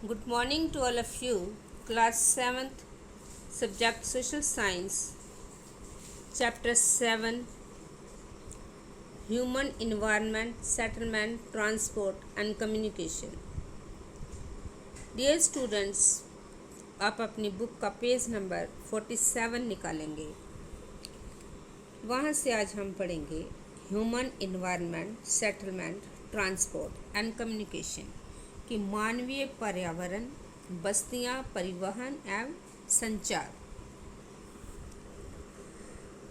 Good morning to all of you. Class 7th, subject Social Science, Chapter 7, Human Environment, Settlement, Transport and Communication. Dear students, आप अपनी book का page number 47 निकालेंगे। वहाँ से आज हम पढ़ेंगे human environment, settlement, transport and communication कि मानवीय पर्यावरण, बस्तियां, परिवहन एवं संचार।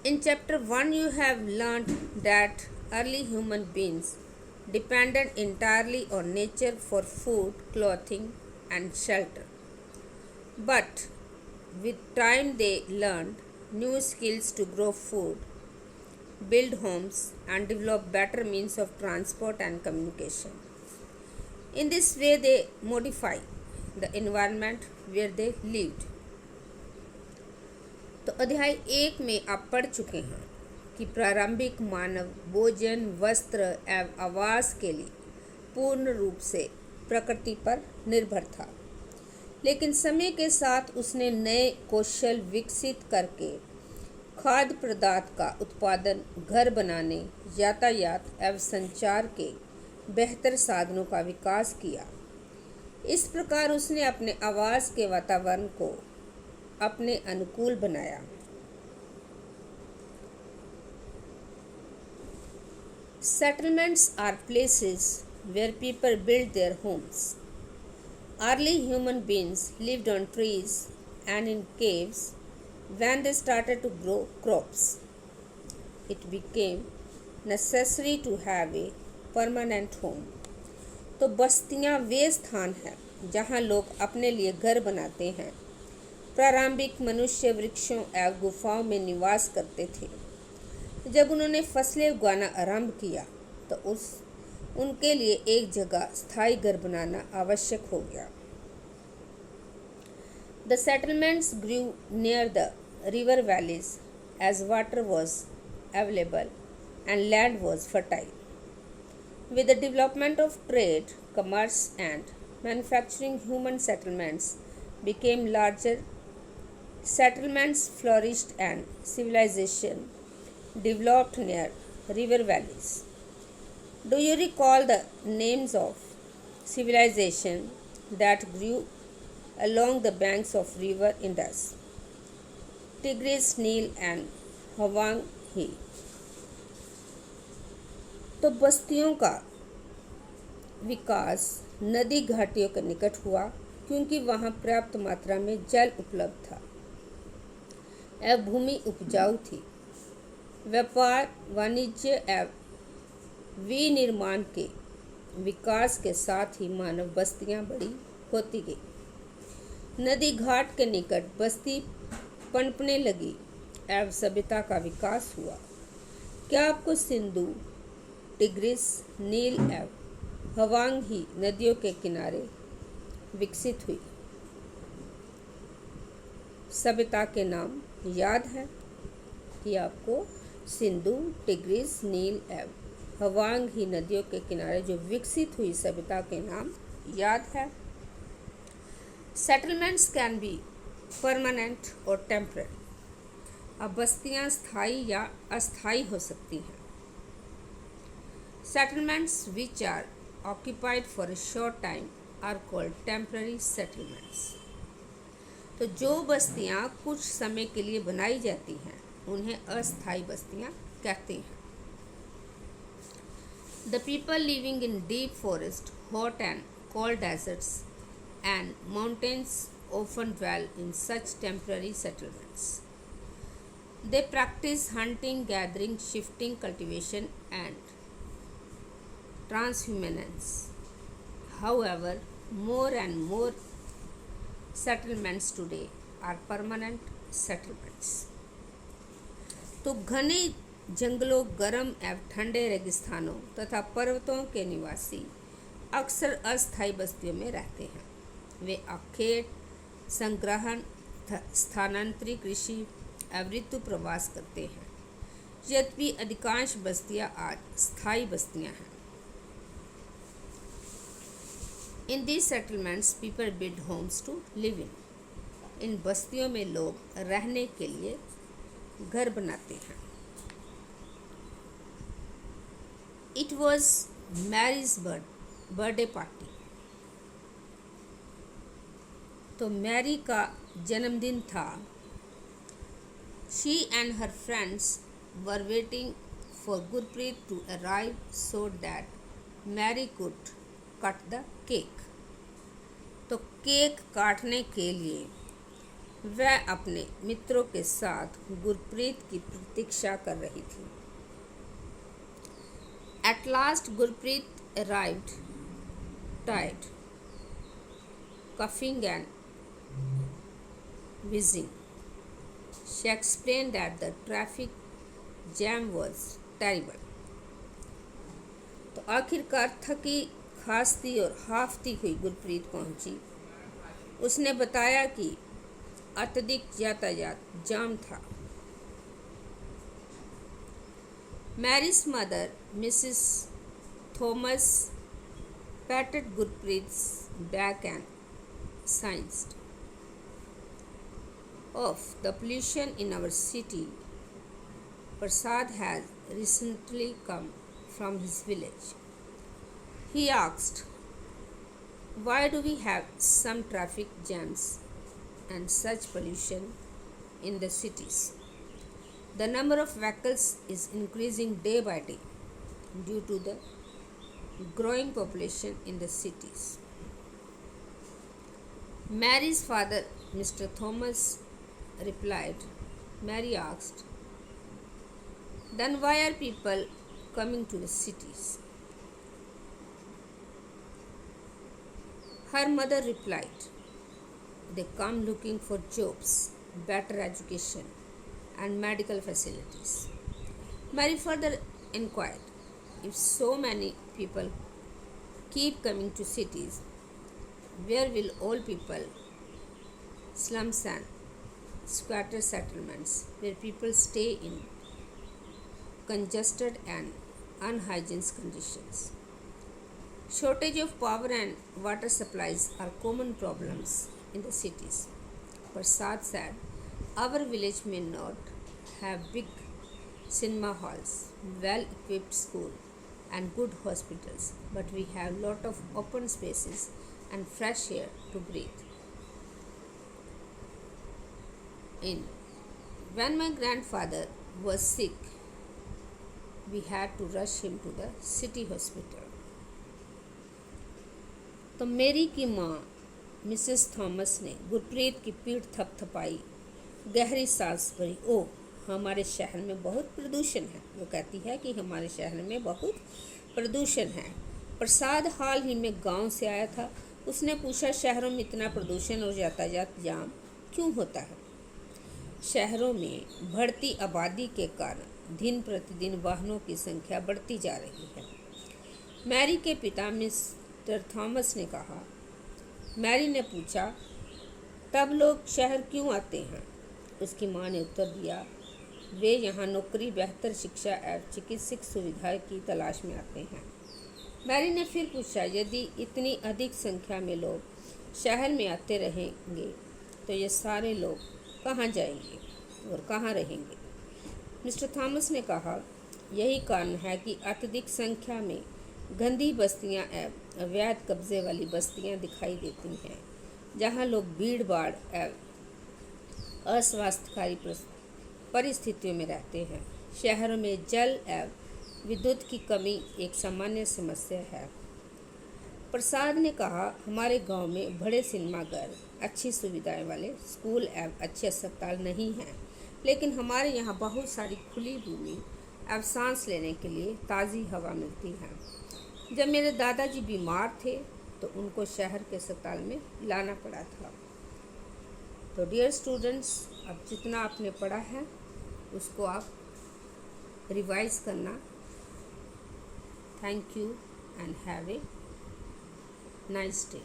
In chapter 1 you have learned that early human beings depended entirely on nature for food, clothing and shelter. But with time they learned new skills to grow food, build homes and develop better means of transport and communication. In this way they modify the environment where they lived. तो अध्याय 1 में आप पढ़ चुके हैं कि प्रारंभिक मानव भोजन, वस्त्र एवं आवास के लिए पूर्ण रूप से प्रकृति पर निर्भर था, लेकिन समय के साथ उसने नए कौशल विकसित करके खाद्य पदार्थ का उत्पादन, घर बनाने, यातायात एवं संचार के बेहतर साधनों का विकास किया। इस प्रकार उसने अपने आवास के वातावरण को अपने अनुकूल बनाया। Settlements are places where people build their homes. Early human beings lived on trees and in caves. When they started to grow crops, it became necessary to have a permanent home. तो बस्तियां वे स्थान हैं जहां लोग अपने लिए घर बनाते हैं। प्रारंभिक मनुष्य वृक्षों एवं गुफाओं में निवास करते थे। जब उन्होंने फसलें उगाना आरंभ किया तो उनके लिए एक जगह स्थायी घर बनाना आवश्यक हो गया। The settlements grew near the river valleys as water was available and land was fertile. With the development of trade, commerce and manufacturing, human settlements became larger. Settlements flourished and civilization developed near river valleys. Do you recall the names of civilization that grew along the banks of river Indus? Tigris, Nile and Huang He. तो बस्तियों का विकास नदी घाटियों के निकट हुआ क्योंकि वहाँ पर्याप्त मात्रा में जल उपलब्ध था एवं भूमि उपजाऊ थी। व्यापार, वाणिज्य एवं विनिर्माण के विकास के साथ ही मानव बस्तियां बड़ी होती गई। नदी घाट के निकट बस्ती पनपने लगी एवं सभ्यता का विकास हुआ। क्या आपको सिंधु, टिग्रिस, नील एवं हवांग ही नदियों के किनारे विकसित हुई सभ्यता के नाम याद है कि आपको सिंधु, टिग्रिस, नील एवं हवांग ही नदियों के किनारे जो विकसित हुई सभ्यता के नाम याद है। सेटलमेंट्स कैन बी परमानेंट और टेम्पररी। अब बस्तियां स्थायी या अस्थायी हो सकती हैं। Settlements which are occupied for a short time are called temporary settlements. तो जो बस्तियां कुछ समय के लिए बनाई जाती हैं उन्हें अस्थायी बस्तियां कहते हैं। The people living in deep forest, hot and cold deserts and mountains often dwell in such temporary settlements. They practice hunting, gathering, shifting, cultivation and transhumance. However, more and more settlements today are permanent settlements. तो घने जंगलों, गर्म एवं ठंडे रेगिस्तानों तथा पर्वतों के निवासी अक्सर अस्थायी बस्तियों में रहते हैं। वे अखेट, संग्रहण, स्थानांतरी कृषि एवं ऋतु प्रवास करते हैं। यद्यपि अधिकांश बस्तियां आज स्थायी बस्तियां हैं। इन these settlements people build homes to live in. इन बस्तियों में लोग रहने के लिए घर बनाते हैं. It was Mary's birthday party. तो मैरी का जन्मदिन था. She and her friends were waiting for Gurpreet to arrive so that Mary could cut the cake. तो केक काटने के लिए वह अपने मित्रों के साथ गुरप्रीत की प्रतीक्षा कर रही थी. At last Gurpreet arrived, tired, coughing and wheezing. She explained that the traffic jam was terrible. तो आखिरकार थकी, खांसती और हांफती हुई गुरप्रीत पहुंची. उसने बताया कि अत्यधिक यातायात जाम था. Mary's mother, Mrs. Thomas, patted Gurpreet's back and sighed. Of the pollution in our city, Prasad has recently come from his village. He asked, why do we have some traffic jams and such pollution in the cities? The number of vehicles is increasing day by day due to the growing population in the cities. Mary's father, Mr. Thomas, replied. Mary asked, then why are people coming to the cities? Her mother replied, they come looking for jobs, better education, and medical facilities. Mary further inquired, if so many people keep coming to cities, where will all people, slums and squatter settlements, where people stay in congested and unhygienic conditions? Shortage of power and water supplies are common problems in the cities. Prasad said, our village may not have big cinema halls, well-equipped school and good hospitals, but we have lot of open spaces and fresh air to breathe. When my grandfather was sick, we had to rush him to the city hospital. तो मेरी की माँ Mrs Thomas ने गुरप्रीत की पीठ थपथपाई, गहरी सांस भरी. ओह, हमारे शहर में बहुत प्रदूषण है. वो कहती है कि हमारे शहर में बहुत प्रदूषण है. प्रसाद हाल ही में गांव से आया था. उसने पूछा, शहरों में इतना प्रदूषण और यातायात जाम क्यों होता है? शहरों में बढ़ती आबादी के कारण दिन प्रतिदिन वाहनों की संख्या बढ़ती जा रही है. मैरी के पिता मिस्टर थॉमस ने कहा. मैरी ने पूछा, तब लोग शहर क्यों आते हैं? उसकी माँ ने उत्तर दिया, वे यहाँ नौकरी, बेहतर शिक्षा एवं चिकित्सक सुविधाएं की तलाश में आते हैं. मैरी ने फिर पूछा, यदि इतनी अधिक संख्या में लोग शहर में आते रहेंगे तो ये सारे लोग कहाँ जाएंगे और कहाँ रहेंगे? मिस्टर थॉमस ने कहा, यही कारण है कि अत्यधिक संख्या में गंदी बस्तियां एवं अवैध कब्जे वाली बस्तियां दिखाई देती हैं, जहां लोग भीड़ भाड़ एवं अस्वास्थ्यकारी परिस्थितियों में रहते हैं. शहरों में जल एवं विद्युत की कमी एक सामान्य समस्या है. प्रसाद ने कहा, हमारे गांव में बड़े सिनेमाघर, अच्छी सुविधाएं वाले स्कूल एवं अच्छे अस्पताल नहीं हैं, लेकिन हमारे यहाँ बहुत सारी खुली भूमि एवं सांस लेने के लिए ताज़ी हवा मिलती है. जब मेरे दादाजी बीमार थे तो उनको शहर के अस्पताल में लाना पड़ा था. तो डियर स्टूडेंट्स, अब जितना आपने पढ़ा है उसको आप रिवाइज करना. Thank you and have a nice day.